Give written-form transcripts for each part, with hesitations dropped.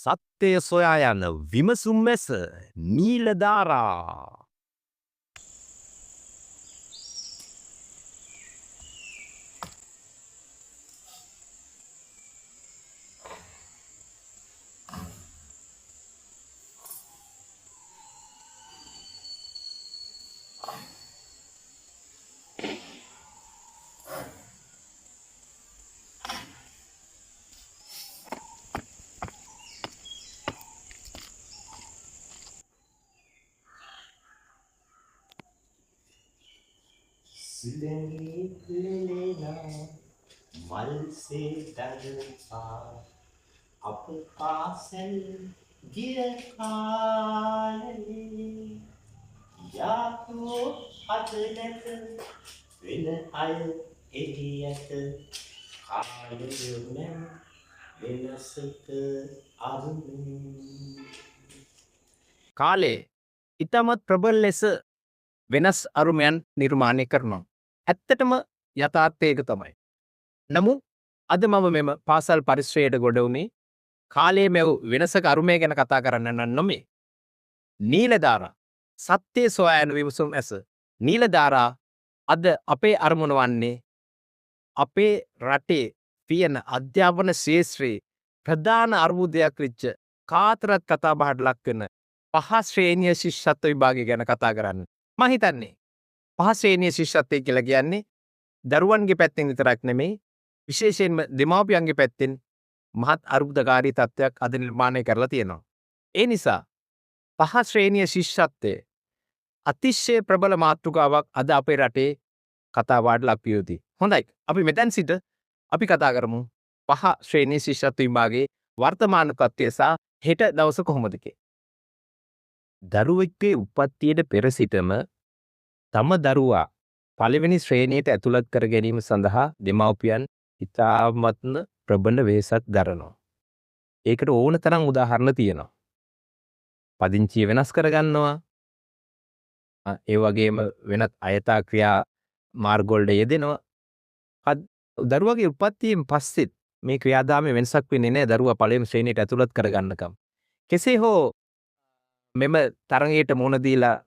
සත්‍යය සොයා යන විමසුම් මැස නීලධාරා. සිලනි ලෙලෙනා මල්සේ දරපා අප පාසැල් ගිය කාලේ යාකෝ අද නැත වෙන අය එළියට කාලය නැ වෙනසක අරුමේ කාලේ ඉතාමත් ප්‍රබල ලෙස වෙනස් අරුමයන් නිර්මාණය කරනවා. ඇත්තටම යථාර්ථයක තමයි. නමුත් අද මම මෙම පාසල් පරිශ්‍රයට ගොඩ වුණේ කාලයේ මෙව් වෙනසක අරුමය ගැන කතා කරන්න නොමේ. නීලධාරා සත්‍යය සොයා යන විමසුම් ඇස නීලධාරා අද අපේ අරමුණ වන්නේ අපේ රටේ තියෙන අධ්‍යාපන ශේත්‍රයේ ප්‍රධාන අර්බුදයක් වෙච්ච කාතරත් කතා බහට ලක්වන පහ ශ්‍රේණිය ශිෂ්‍යත්ව විභාගය ගැන කතා කරන්න. මම හිතන්නේ පහ ශ්‍රේණිය ශිෂ්‍යත්වය කියලා කියන්නේ දරුවන්ගේ පැත්තෙන් විතරක් නෙමෙයි විශේෂයෙන්ම දෙමාපියන්ගේ පැත්තෙන් මහත් අර්බුදකාරී තත්ත්වයක් අද නිර්මාණය කරලා තියෙනවා. ඒ නිසා පහ ශ්‍රේණිය ශිෂ්‍යත්වය අතිශය ප්‍රබල මාතෘකාවක් අද අපේ රටේ කතාවාට ලක් විය යුතුයි. හොඳයි. අපි මෙතෙන් සිට අපි කතා කරමු පහ ශ්‍රේණිය ශිෂ්‍යත්ව විභාගයේ වර්තමාන තත්ත්වය සහ හෙට දවස කොහොමද කියලා. දරුවෙක්ගේ උපත්තියට පෙර සිටම තම දරුවා පළවෙනි ශ්‍රේණියට ඇතුළත් කර ගැනීම සඳහා දෙමව්පියන් ඉතාමත්ම ප්‍රබල වෙහෙසක් දරනවා. ඒකට ඕන තරම් උදාහරණ තියෙනවා. පදිංචිය වෙනස් කරගන්නවා. ඒ වගේම වෙනත් අයථා ක්‍රියා මාර්ගවලට යෙදෙනවා. දරුවගේ උපත්තියෙන් පස්සෙත් මේ ක්‍රියාදාමයේ වෙනසක් වෙන්නේ නැහැ දරුවා පළවෙනි ශ්‍රේණියට ඇතුළත් කරගන්නකම්. කෙසේ හෝ මෙම තරඟයට මුහුණ දීලා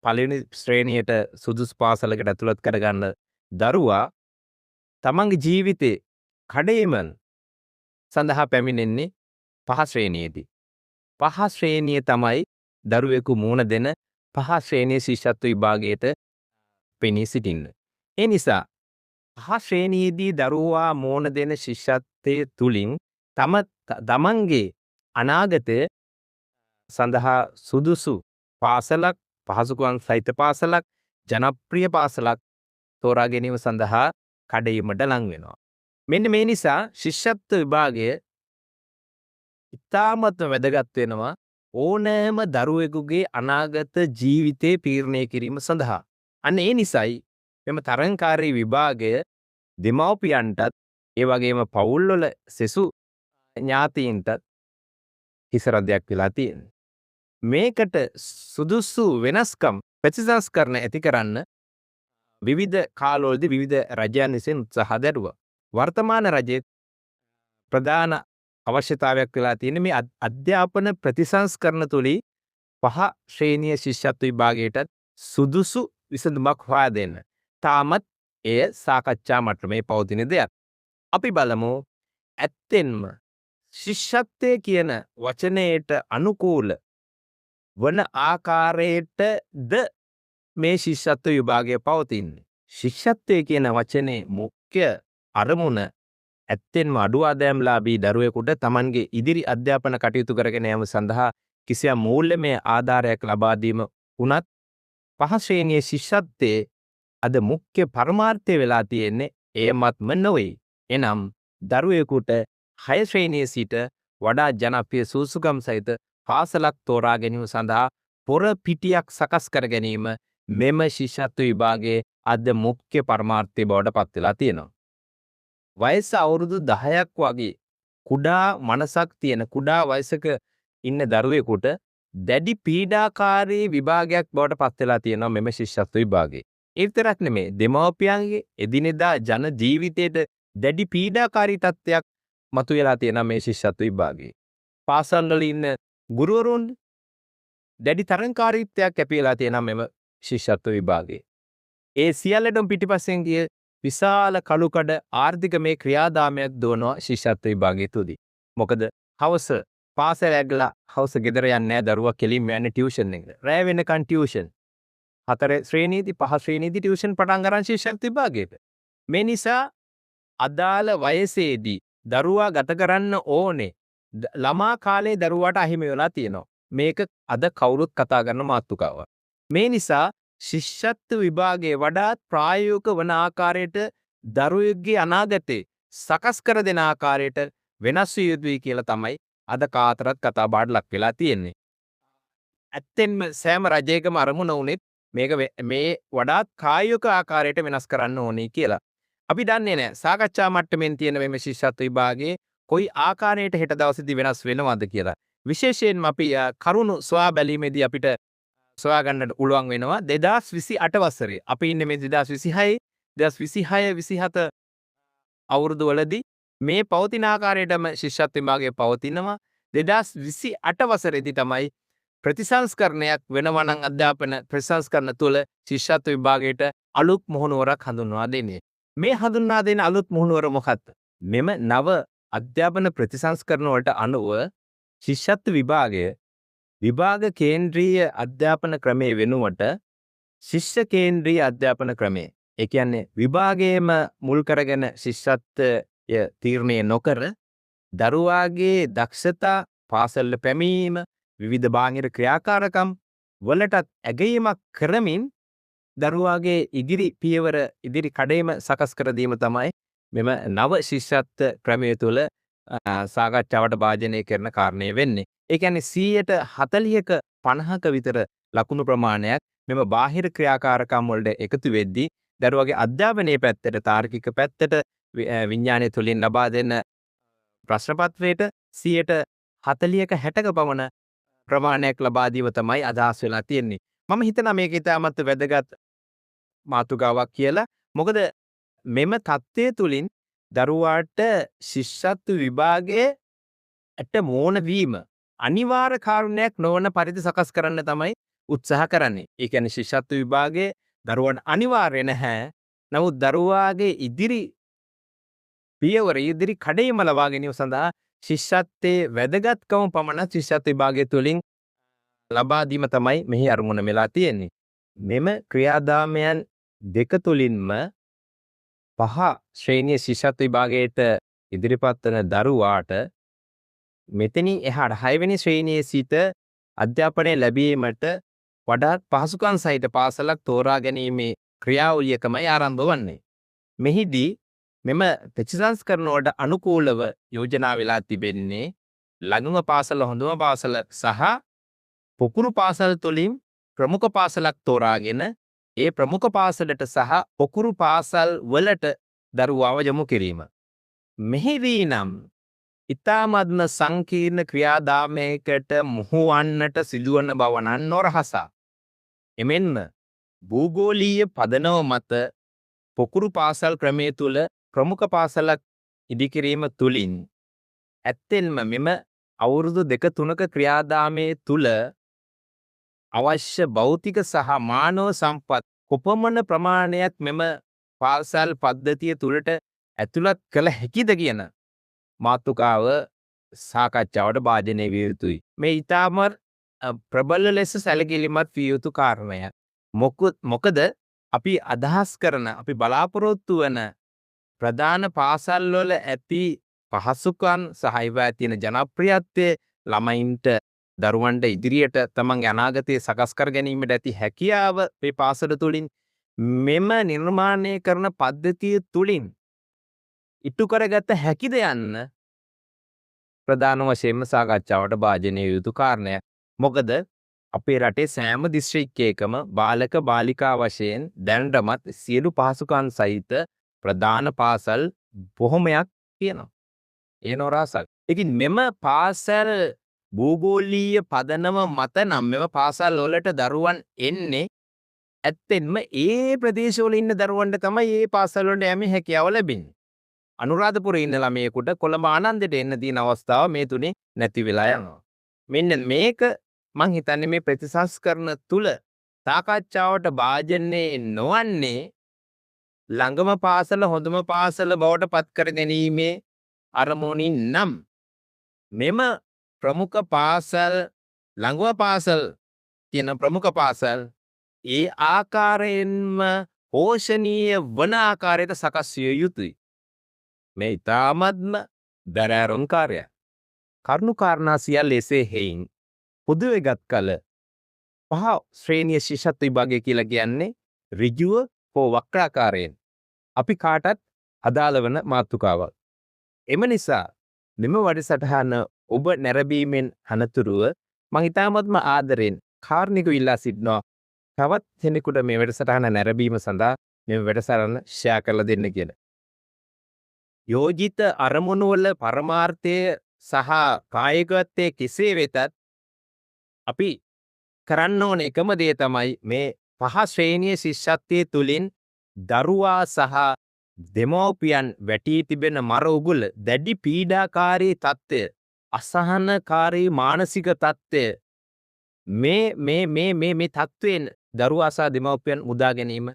පළවෙනි ශ්‍රේණියට සුදුසු පාසලකට ඇතුළත් කරගන්න දරුවා තමන්ගේ ජීවිතේ කඩේමන් සඳහා පැමිණෙන්නේ පහ ශ්‍රේණියේදී. පහ ශ්‍රේණිය තමයි දරුවෙකු මුහුණ දෙන පහ ශ්‍රේණිය ශිෂ්‍යත්ව විභාගයට පෙනී සිටින්න. ඒ නිසා පහ ශ්‍රේණියේදී දරුවා මුහුණ දෙන ශිෂ්‍යත්වයේ තුලින් තමන්ගේ අනාගතය සඳහා සුදුසු පාසලක් පහසුකම් සහිත පාසලක් ජනප්‍රිය පාසලක් තෝරා ගැනීම සඳහා කඩයිමට ලං වෙනවා. මෙන්න මේ නිසා ශිෂ්‍යත්ව විභාගය ඉතාමත් වැදගත් වෙනවා ඕනෑම දරුවෙකුගේ අනාගත ජීවිතේ තීරණය කිරීම සඳහා. අන්න ඒ නිසයි මෙම තරංකාරී විභාගය දෙමව්පියන්ටත් ඒ වගේම පවුල්වල සෙසු ඥාතීන්ටත් හිසරදයක් වෙලා තියෙනවා. මේකට සුදුසු වෙනස්කම් ප්‍රතිසංස්කරණ ඇති කරන්න විවිධ කාලවලදී විවිධ රජයන් විසින් උත්සාහ දැරුවා. වර්තමාන රජයේ ප්‍රධාන අවශ්‍යතාවයක් වෙලා තියෙන මේ අධ්‍යාපන ප්‍රතිසංස්කරණ තුලින් පහ ශ්‍රේණිය ශිෂ්‍යත්ව විභාගයට සුදුසු විසඳුමක් හොයා දෙන්න. තාමත් එය සාකච්ඡා මට්ටමේ පවතින දෙයක්. අපි බලමු ඇත්තෙන්ම ශිෂ්‍යත්වය කියන වචනයට අනුකූල වන ආකාරයටද මේ ශිෂ්‍යත්ව විභාගය පවතින්නේ. ශිෂ්‍යත්වය කියන වචනේ මුඛ්‍ය අරමුණ ඇත්තෙන්ම අඩු ආදායම්ලාභී දරුවෙකුට තමන්ගේ ඉදිරි අධ්‍යාපන කටයුතු කරගෙන යාම සඳහා කිසියම් මූල්‍යමය ආධාරයක් ලබා දීම වුණත් පහ ශ්‍රේණියේ ශිෂ්‍යත්වයේ අද මුඛ්‍ය පරමාර්ථය වෙලා තියෙන්නේ එයමත්ම නොවේ. එනම් දරුවෙකුට 6 ශ්‍රේණියේ සිට වඩා ජනප්‍රිය සුසුකම් සහිත පාසලක් තෝරා ගැනීම සඳහා පොර පිටියක් සකස් කර ගැනීම මෙම ශිෂ්‍යත්ව විභාගයේ අද මුඛ්‍ය පරමාර්ථය බවට පත් වෙලා තියෙනවා. වයස අවුරුදු 10ක් වගේ කුඩා මනසක් තියෙන කුඩා වයසක ඉන්න දරුවෙකුට දැඩි පීඩාකාරී විභාගයක් බවට පත් වෙලා තියෙනවා මෙම ශිෂ්‍යත්ව විභාගය. ඒ විතරක් නෙමෙයි දෙමව්පියන්ගේ එදිනෙදා ජන ජීවිතයට දැඩි පීඩාකාරී තත්ත්වයක් මතුවලා තියෙනවා මේ ශිෂ්‍යත්ව විභාගයේ. පාසල් වල ඉන්න ගුරුවරුන් දැඩි තරංකාරීත්වයක් ඇපිලා තියෙනවා මෙම ශිෂ්‍යත්ව විභාගයේ. ඒ සියල්ලටම පිටිපස්සෙන් ගිය විශාල කළුකඩ ආර්ථික මේ ක්‍රියාදාමයක් දෝනවා ශිෂ්‍යත්ව විභාගයේ තුදී. මොකද හවස පාසල ඇගලා හවස ගෙදර යන්නේ නැහැ දරුවා කෙලින්ම යන්නේ ටියුෂන් එකට. රෑ වෙනකන් ටියුෂන්. 4 ශ්‍රේණියේදී 5 ශ්‍රේණියේදී ටියුෂන් පටන් ගන්න ශිෂ්‍යත්ව විභාගයට. මේ නිසා අදාළ වයසේදී දරුවා ගත කරන්න ඕනේ ළමා කාලේ දරුවාට අහිමි වෙලා තියෙනවා. මේක අද කවුරුත් කතා කරන මාතෘකාවක්. මේ නිසා ශිෂ්‍යත්ව විභාගයේ වඩාත් ප්‍රායෝගික වන ආකාරයට දරුවෙකුගේ අනාගතේ සකස් කර දෙන ආකාරයට වෙනස් විය යුතුයි කියලා තමයි අද කාතරත් කතා බහට ලක් වෙලා තියෙන්නේ. ඇත්තෙන්ම සෑම රජයකම අරමුණ උනේත් මේක මේ වඩාත් කායික ආකාරයට වෙනස් කරන්න ඕනේ කියලා. අපි දන්නේ නැහැ සාකච්ඡා මට්ටමින් තියෙන මේ ශිෂ්‍යත්ව විභාගයේ කොයි ආකාරයට හෙට දවසේදී වෙනස් වෙනවද කියලා. විශේෂයෙන්ම අපි කරුණු සොයා බැලීමේදී අපිට සොයා ගන්නට පුළුවන් වෙනවා 2028 වසරේ. අපි ඉන්නේ මේ 2026 27 අවුරුදු වලදී මේ පවතින ආකාරයටම ශිෂ්‍යත්ව විභාගය පවතිනවා. 2028 වසරේදී තමයි ප්‍රතිසංස්කරණයක් වෙනවා නම් අධ්‍යාපන ප්‍රතිසංස්කරණ තුළ ශිෂ්‍යත්ව විභාගයට අලුත් මුහුණුවරක් හඳුන්වා දෙන්නේ. මේ හඳුන්වා දෙන අලුත් මුහුණුවර මොකක්ද? මෙම නව අධ්‍යාපන ප්‍රතිසංස්කරණ වලට අනුව ශිෂ්‍යත්ව විභාගය විභාග කේන්ද්‍රීය අධ්‍යාපන ක්‍රමයේ වෙනුවට ශිෂ්‍ය කේන්ද්‍රීය අධ්‍යාපන ක්‍රමය. ඒ කියන්නේ විභාගයේම මුල් කරගෙන ශිෂ්‍යත්වය තීරණය නොකර දරුවාගේ දක්ෂතා පාසල් පැමිණීම විවිධ බාහිර ක්‍රියාකාරකම් වලටත් ඇගයීමක් කරමින් දරුවාගේ ඉදිරි පියවර ඉදිරි කඩේම සකස් කර දීම තමයි මෙම නව ශිෂ්‍යත්ව ක්‍රමය තුළ සාකච්ඡාවට භාජනය කරන කාරණය වෙන්නේ. ඒ කියන්නේ 40ක 50ක විතර ලකුණු ප්‍රමාණයක් මෙම බාහිර ක්‍රියාකාරකම් වලට එකතු වෙද්දී දරුවාගේ අධ්‍යාපනයේ පැත්තට තාර්කික පැත්තට විඥානය තුළින් ලබා දෙන ප්‍රශ්න පත්‍රයට 40ක 60ක පමණ ප්‍රමාණයක් ලබා දීම තමයි අදහස් වෙලා තියෙන්නේ. මම හිතනවා මේක ඉතාමත් වැදගත් මාතෘකාවක් කියලා. මොකද මෙම தත්ත්වය තුළින් දරුවාට ශිෂ්‍යත්ව විභාගයට මෝන වීම අනිවාර්ය කාරණයක් නොවන පරිදි සකස් කරන්න තමයි උත්සාහ කරන්නේ. ඒ කියන්නේ ශිෂ්‍යත්ව විභාගයේ දරුවාට අනිවාර්ය නැහැ. නමුත් දරුවාගේ ඉදිරි පියවර ඉදිරි කඩේම ලබා ගැනීම සඳහා ශිෂ්‍යත්වයේ වැදගත්කම පමණ ශිෂ්‍යත්ව විභාගය තුළින් ලබා දීම තමයි මෙහි අරමුණ වෙලා තියෙන්නේ. මෙම ක්‍රියාදාමයන් දෙක තුළින්ම 5 ශ්‍රේණිය ශිෂ්‍යත්ව විභාගයට ඉදිරිපත් වන දරුවාට මෙතනින් එහාට 6 වෙනි ශ්‍රේණියේ සිට අධ්‍යාපනය ලැබීමට වඩාත් පහසුකම් සහිත පාසලක් තෝරා ගැනීමේ ක්‍රියාවලියකමයි ආරම්භ වන්නේ. මෙහිදී මෙම ප්‍රතිසංස්කරණ වලට අනුකූලව යෝජනා වෙලා තිබෙන්නේ ළඟම පාසල හොඳම පාසල සහ පොකුරු පාසල් තුළින් ප්‍රමුඛ පාසලක් තෝරාගෙන ඒ ප්‍රමුඛ පාසලට සහ පොකුරු පාසල් වලට දරුවාව යොමු කිරීම. මෙහිදී නම් ඉතාමත්ම සංකීර්ණ ක්‍රියාදාමයකට මුහුවන්නට සිදුවන බව නම් නොරහසා. එමෙන්ම භූගෝලීය පදනම මත පොකුරු පාසල් ක්‍රමයේ තුල ප්‍රමුඛ පාසලක් ඉදිකිරීම තුලින් ඇත්තෙන්ම මෙම අවුරුදු 2-3ක ක්‍රියාදාමයේ තුල අවශ්‍ය භෞතික සහ මානව සම්පත් කොපමණ ප්‍රමාණයක් මෙම පාසල් පද්ධතිය තුලට ඇතුළත් කළ හැකිද කියන මාතෘකාව සාකච්ඡාවට භාජනය විය යුතුයි. මේ ඊටම ප්‍රබල ලෙස සැලකිලිමත් විය යුතු කාරණයක්. මොකද අපි අදහස් කරන අපි බලාපොරොත්තු වන ප්‍රධාන පාසල් වල ඇති පහසුකම් සහ ඒවා තියෙන ජනප්‍රියත්වය ළමයින්ට දරුවන්ට ඉදිරියට තමන්ගේ අනාගතය සකස් කර ගැනීමට ඇති හැකියාව මේ පාසල තුලින් මෙම නිර්මාණය කරන පද්ධතිය තුලින් ඉටු කරගත හැකිද යන්න ප්‍රධාන වශයෙන්ම සාකච්ඡාවට භාජනය යුතු කාරණයක්. මොකද අපේ රටේ සෑම දිස්ත්‍රික්කයකම බාලක බාලිකා වශයෙන් දැනටමත් සියලු පහසුකම් සහිත ප්‍රධාන පාසල් බොහොමයක් තියෙනවා. ඒ නොරාසක්. ඒකින් මෙම පාසල් භූගෝලීය පදනම මත නම් මෙම පාසල් වලට දරුවන් එන්නේ ඇත්තෙන්ම ඒ ප්‍රදේශවල ඉන්න දරුවන්ට තමයි මේ පාසල් වලට යෑමේ හැකියාව ලැබෙන්නේ. අනුරාධපුරේ ඉන්න ළමයෙකුට කොළඹ ආනන්දයට එන්න තියෙන අවස්ථාව මේ තුනේ නැති වෙලා යනවා. මෙන්න මේක මං හිතන්නේ මේ ප්‍රතිසංස්කරණ තුල සාකච්ඡාවට භාජනයේ නොවන්නේ ළඟම පාසල හොඳම පාසල බවට පත් කර ගැනීමේ අරමුණින් නම් මෙම ප්‍රමුඛ පාසල් ළඟම පාසල් කියන ප්‍රමුඛ පාසල් ඒ ආකාරයෙන්ම පෝෂණීය වන ආකාරයට සකස් විය යුතුයි. මේ ඉතාමත්ම දරෑරුම් කාර්යයක්. කරුණු කාරණා සියල්ල එසේ හේයින් පොදුවේ ගත් කල පහ ශ්‍රේණිය ශිෂ්‍යත්ව විභාගය කියලා කියන්නේ ඍජුව හෝ වක්‍රාකාරයෙන් අපි කාටත් අදාළ වන මාතෘකාවක්. එම නිසා මෙම වැඩසටහන ඔබ නැරඹීමෙන් අනතුරුව මම ඉතාමත්ම ආදරෙන් කාර්නික ඉල්ලා සිටිනවා තවත් කෙනෙකුට මේ වැඩසටහන නැරඹීම සඳහා මේ වැඩසටහන ෂෙයා කරලා දෙන්න කියලා. යෝජිත අරමුණු වල පරමාර්ථය සහ කායිකත්වයේ කෙසේ වෙතත් අපි කරන්න ඕන එකම දේ තමයි මේ පහ ශ්‍රේණිය ශිෂ්‍යත්වයේ තුලින් දරුවා සහ දෙමව්පියන් වැටී තිබෙන මර උගුල දැඩි පීඩාකාරී තත්ත්වය අසහනකාරී මානසික තත්ත්වය මේ තත්ත්වයෙන් දරුවා සහ දෙමව්පියන් මුදා ගැනීම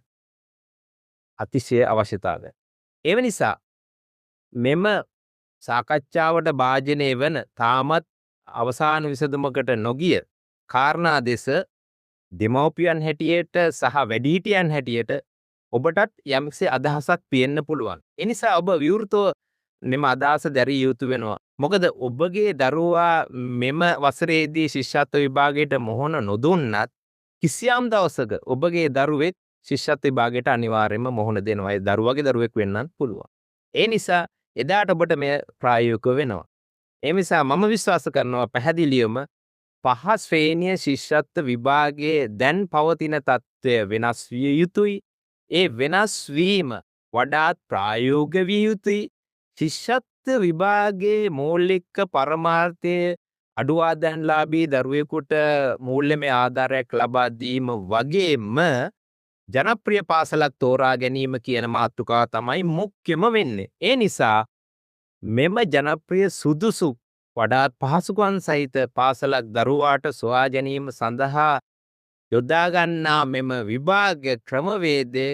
අතිශය අවශ්‍යතාවය. ඒ නිසා මෙම සාකච්ඡාවට භාජනය වන තාමත් අවසාන විසඳුමකට නොගිය කාරණා දෙස දෙමව්පියන් හැටියට සහ වැඩිහිටියන් හැටියට ඔබටත් යම්කිසි අදහසක් තියෙන්න පුළුවන්. ඒ නිසා ඔබ විවෘතව මෙම අදහස දැරිය යුතු වෙනවා. මොකද ඔබගේ දරුවා මෙම වසරේදී ශිෂ්‍යත්ව විභාගයට මොහොන නොදුන්නත් කිසියම් දවසක ඔබගේ දරුවෙක් ශිෂ්‍යත්ව විභාගයට අනිවාර්යයෙන්ම මොහොන දෙනවා. ඒ දරුවගේ දරුවෙක් වෙන්නත් පුළුවන්. ඒ නිසා එදාට ඔබට මෙය ප්‍රායෝගික වෙනවා. ඒ නිසා මම විශ්වාස කරනවා පැහැදිලිවම පහ ශ්‍රේණිය ශිෂ්‍යත්ව විභාගයේ දැන් පවතින තත්ත්වය වෙනස් විය යුතුයි. ඒ වෙනස් වීම වඩාත් ප්‍රායෝගික විය යුතුයි. ශිෂ්‍යත්ව විභාගයේ මූලික පරමාර්ථය අඩු ආදායම්ලාභී දරුවෙකුට මූල්‍යමය ආධාරයක් ලබා දීම වගේම ජනප්‍රිය පාසලක් තෝරා ගැනීම කියන මාතෘකාව තමයි මුඛ්‍යම වෙන්නේ. ඒ නිසා මෙම ජනප්‍රිය සුදුසු වඩාත් පහසුකම් සහිත පාසලක් දරුවාට සොයා ගැනීම සඳහා යොදා ගන්නා මෙම විභාග ක්‍රමවේදය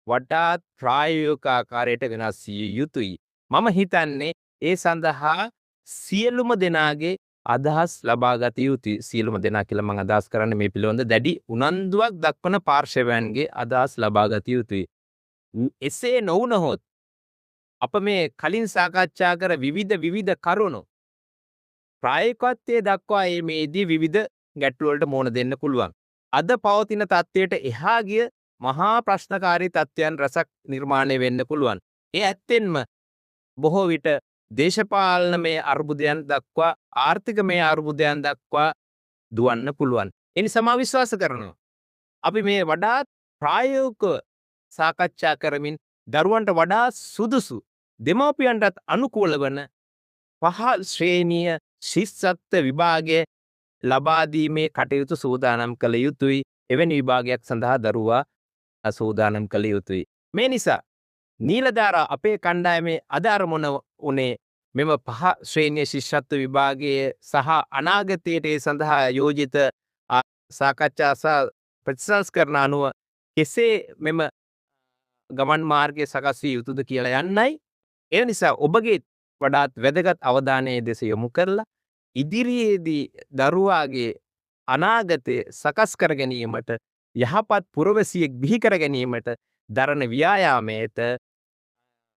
වඩාත් ප්‍රායෝගික ආකාරයට වෙනස් විය යුතුයි. මම හිතන්නේ ඒ සඳහා සියලුම දෙනාගේ අදහස් ලබා ගත යුතුයි. සියලුම දෙනා කියලා මම අදහස් කරන්නේ මේ පිළිබඳ දැඩි උනන්දුවක් දක්වන පාර්ශවයන්ගේ අදහස් ලබා ගත යුතුයි. එසේ නොවුනහොත් අප මේ කලින් සාකච්ඡා කර විවිධ කරුණු ප්‍රායෝගිකත්වයේ දක්වා මේදී විවිධ ගැටලු වලට මුහුණ දෙන්න පුළුවන්. අද පවතින තත්ත්වයට එහා ගිය මහා ප්‍රශ්නකාරී තත්ත්වයන් රසක් නිර්මාණය වෙන්න පුළුවන්. ඒ ඇත්තෙන්ම බොහෝ විට දේශපාලනමය අර්බුදයන් දක්වා ආර්ථිකමය අර්බුදයන් දක්වා දුවන්න පුළුවන්. ඒ නිසා මම විශ්වාස කරනවා අපි මේ වඩාත් ප්‍රායෝගිකව සාකච්ඡා කරමින් දරුවන්ට වඩා සුදුසු දෙමව්පියන්ටත් අනුකූල වන පහල් ශ්‍රේණිය ශිෂ්‍යත්ව විභාගය ලබා දීමේ කටයුතු සූදානම් කළ යුතුයි. එවැනි විභාගයක් සඳහා දරුවා සූදානම් කළ යුතුයි. මේ නිසා නීලධාරා අපේ කණ්ඩායමේ අද අරමුණ උනේ මෙම පහ ශ්‍රේණිය ශිෂ්‍යත්ව විභාගයේ සහ අනාගතයට ඒ සඳහා යෝජිත සාකච්ඡා සහ ප්‍රතිසංස්කරණ අනුව කෙසේ මෙම ගමන් මාර්ගය සකස් විය යුතුද කියලා යන්නයි. ඒ නිසා ඔබගේ වඩාත් වැදගත් අවධානය දෙස යොමු කරලා ඉදිරියේදී දරුවාගේ අනාගතය සකස් කර ගැනීමට යහපත් පුරවැසියෙක් බිහි කර ගැනීමට දරන ව්‍යායාමයට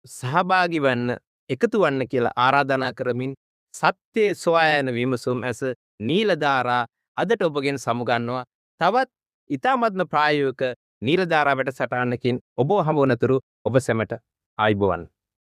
සහභාගී වන්න එකතු වන්න කියලා ආරාධනා කරමින් සත්‍ය සොයා යන විමසුම් ඇස නීලධාරා අදට ඔබගෙන් සමුගන්නවා. තවත් ඉතාමත්ම ප්‍රායෝගික නීලධාරා වැඩසටහනකින් ඔබ හමු වනතුරු ඔබ සැමට ආයුබෝවන්.